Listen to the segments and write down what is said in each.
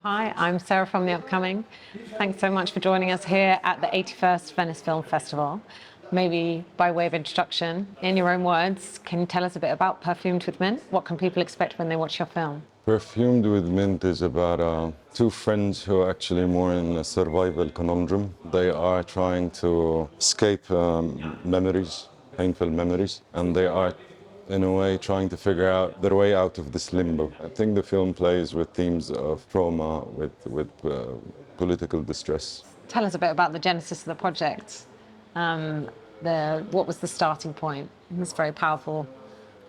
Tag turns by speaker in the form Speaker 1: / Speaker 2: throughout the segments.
Speaker 1: Hi, I'm Sarah from The Upcoming. Thanks so much for joining us here at the 81st Venice Film Festival. Maybe by way of introduction, in your own words, can you tell us a bit about Perfumed with Mint? What can people expect when they watch your film?
Speaker 2: Perfumed with Mint is about two friends who are actually more in a survival conundrum. They are trying to escape memories, painful memories, and they are, in a way, trying to figure out their way out of this limbo. I think the film plays with themes of trauma, with political distress.
Speaker 1: Tell us a bit about the genesis of the project. What was the starting point? This very powerful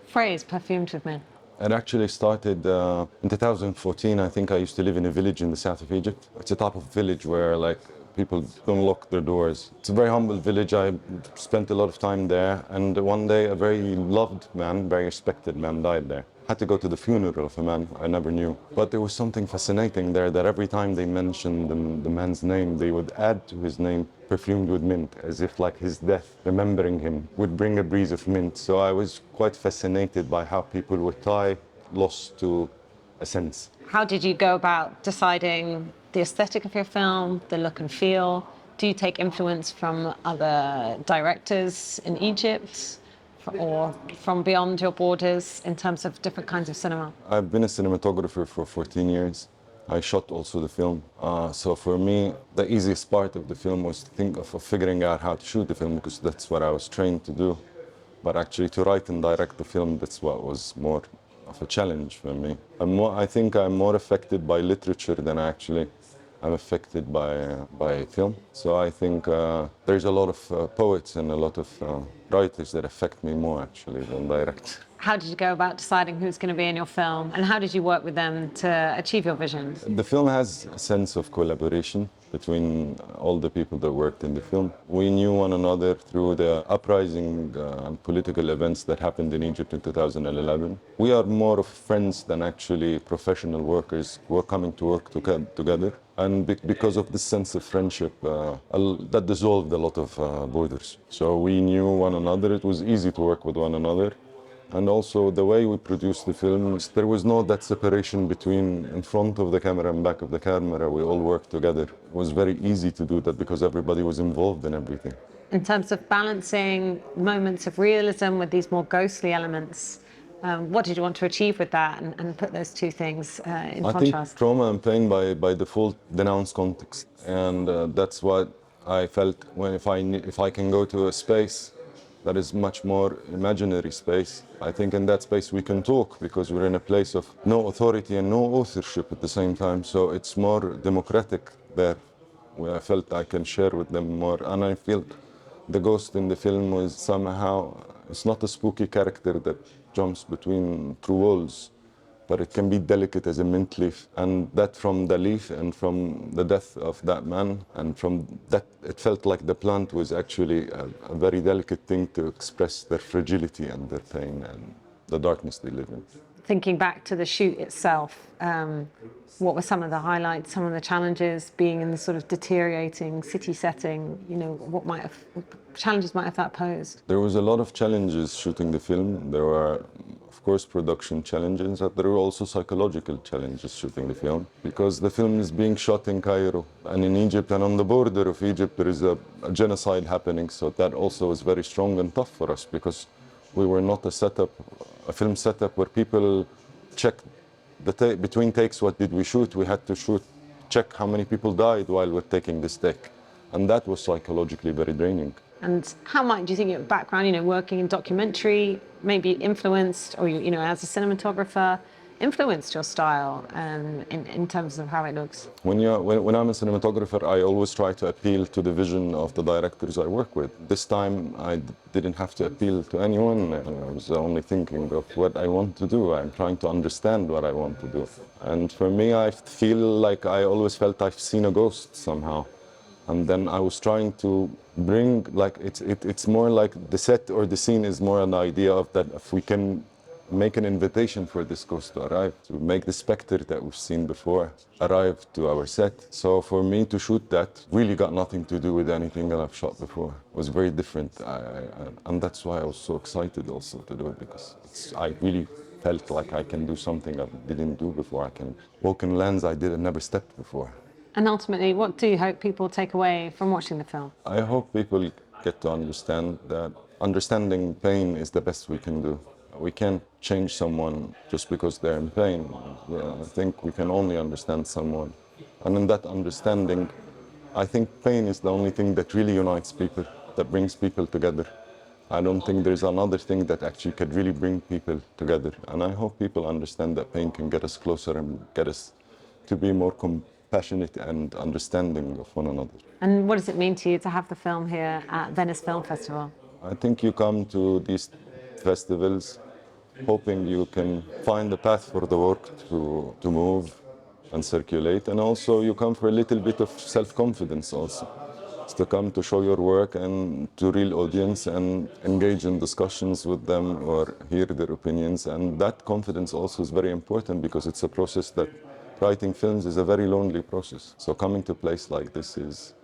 Speaker 1: phrase, Perfumed with Mint.
Speaker 2: It actually started in 2014. I think I used to live in a village in the south of Egypt. It's a type of village where people don't lock their doors. It's a very humble village. I spent a lot of time there, and one day a very loved man, very respected man died there. I had to go to the funeral of a man I never knew. But there was something fascinating there that every time they mentioned the man's name, they would add to his name perfumed with mint, as if like his death, remembering him, would bring a breeze of mint. So I was quite fascinated by how people would tie loss to a sense.
Speaker 1: How did you go about deciding the aesthetic of your film, the look and feel? Do you take influence from other directors in Egypt or from beyond your borders in terms of different kinds of cinema?
Speaker 2: I've been a cinematographer for 14 years. I shot also the film. So for me, the easiest part of the film was to think of figuring out how to shoot the film, because that's what I was trained to do. But actually to write and direct the film, that's what was more of a challenge for me. I think I'm more affected by literature than I'm affected by film. So I think there's a lot of poets and a lot of writers that affect me more actually than direct.
Speaker 1: How did you go about deciding who's going to be in your film, and how did you work with them to achieve your vision?
Speaker 2: The film has a sense of collaboration between all the people that worked in the film. We knew one another through the uprising and political events that happened in Egypt in 2011. We are more of friends than actually professional workers who are coming to work together. And because of this sense of friendship, that dissolved a lot of borders. So we knew one another. It was easy to work with one another. And also the way we produced the film, there was no that separation between in front of the camera and back of the camera. We all worked together. It was very easy to do that because everybody was involved in everything.
Speaker 1: In terms of balancing moments of realism with these more ghostly elements, what did you want to achieve with that and put those two things in contrast?
Speaker 2: I think trauma and pain by default denounce context. And that's what I felt if I can go to a space that is much more imaginary space. I think in that space we can talk because we're in a place of no authority and no authorship at the same time. So it's more democratic there, where I felt I can share with them more. And I feel the ghost in the film was somehow, it's not a spooky character that jumps between two walls, but it can be delicate as a mint leaf. And that from the leaf and from the death of that man, and from that, it felt like the plant was actually a very delicate thing to express their fragility and their pain and the darkness they live in.
Speaker 1: Thinking back to the shoot itself, what were some of the highlights, some of the challenges being in the sort of deteriorating city setting? You know, what challenges might have that posed?
Speaker 2: There was a lot of challenges shooting the film. There were, of course, production challenges, but there were also psychological challenges shooting the film, because the film is being shot in Cairo and in Egypt, and on the border of Egypt there is a genocide happening. So that also was very strong and tough for us, because we were not a film setup where people check between takes, what did we shoot? We had to check how many people died while we're taking this take. And that was psychologically very draining.
Speaker 1: And how might, do you think your background, working in documentary, maybe influenced, or, as a cinematographer, influenced your style in terms of how it looks?
Speaker 2: When I'm a cinematographer, I always try to appeal to the vision of the directors I work with. This time, I didn't have to appeal to anyone. I was only thinking of what I want to do. I'm trying to understand what I want to do. And for me, I feel like I always felt I've seen a ghost somehow. And then I was trying to bring, it's more like the set or the scene is more an idea of that if we can make an invitation for this ghost to arrive, to make the specter that we've seen before arrive to our set. So for me to shoot that really got nothing to do with anything that I've shot before. It was very different. And that's why I was so excited also to do it, because I really felt like I can do something I didn't do before. I can walk in lands I didn't never stepped before.
Speaker 1: And ultimately, what do you hope people take away from watching the film?
Speaker 2: I hope people get to understand that understanding pain is the best we can do. We can't change someone just because they're in pain. Yeah, I think we can only understand someone. And in that understanding, I think pain is the only thing that really unites people, that brings people together. I don't think there's another thing that actually could really bring people together. And I hope people understand that pain can get us closer and get us to be more compassionate and understanding of one another.
Speaker 1: And what does it mean to you to have the film here at Venice Film Festival?
Speaker 2: I think you come to these festivals hoping you can find a path for the work to move and circulate, and also you come for a little bit of self-confidence also. It's to come to show your work and to real audience and engage in discussions with them or hear their opinions, and that confidence also is very important because it's a process that writing films is a very lonely process. So coming to a place like this is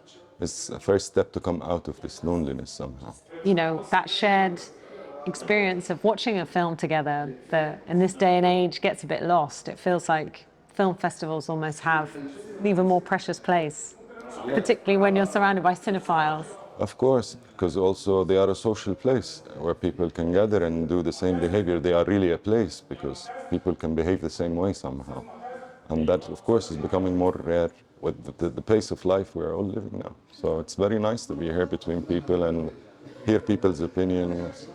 Speaker 2: a first step to come out of this loneliness somehow.
Speaker 1: You know, that shared experience of watching a film together that in this day and age gets a bit lost. It feels like film festivals almost have an even more precious place, particularly when you're surrounded by cinephiles.
Speaker 2: Of course, because also they are a social place where people can gather and do the same behavior. They are really a place because people can behave the same way somehow. And that, of course, is becoming more rare with the pace of life we're all living now. So it's very nice to be here between people and hear people's opinions.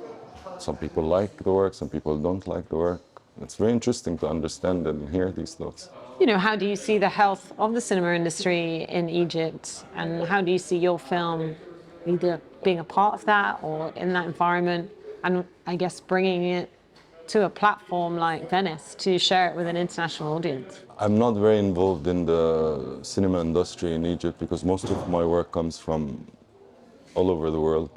Speaker 2: Some people like the work, some people don't like the work. It's very interesting to understand and hear these thoughts.
Speaker 1: You know, how do you see the health of the cinema industry in Egypt, and how do you see your film either being a part of that or in that environment, and I guess bringing it to a platform like Venice to share it with an international audience?
Speaker 2: I'm not very involved in the cinema industry in Egypt because most of my work comes from all over the world.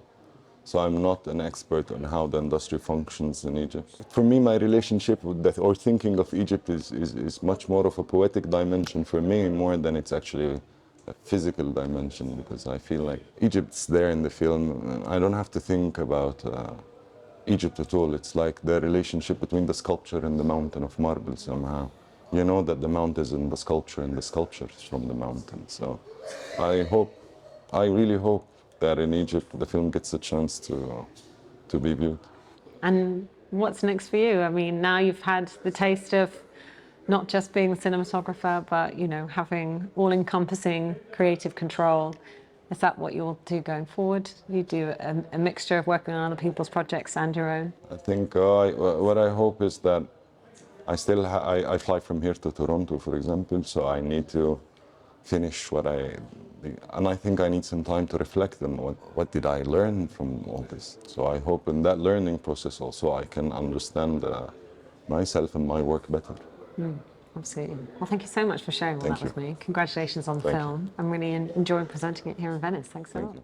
Speaker 2: So I'm not an expert on how the industry functions in Egypt. For me, my relationship with that or thinking of Egypt is much more of a poetic dimension for me more than it's actually a physical dimension, because I feel like Egypt's there in the film. I don't have to think about Egypt at all. It's like the relationship between the sculpture and the mountain of marble somehow. You know that the mount is in the sculpture and the sculpture is from the mountain. So I really hope that in Egypt the film gets a chance to be viewed.
Speaker 1: And what's next for you? I mean, now you've had the taste of not just being the cinematographer, but, you know, having all-encompassing creative control. Is that what you'll do going forward? You do a mixture of working on other people's projects and your own?
Speaker 2: I think what I hope is that I fly from here to Toronto, for example, so I need to finish and I think I need some time to reflect on what did I learn from all this. So I hope in that learning process also I can understand myself and my work better.
Speaker 1: Absolutely. Well, thank you so much for sharing all that with me. Congratulations on the film. I'm really enjoying presenting it here in Venice. Thanks so much.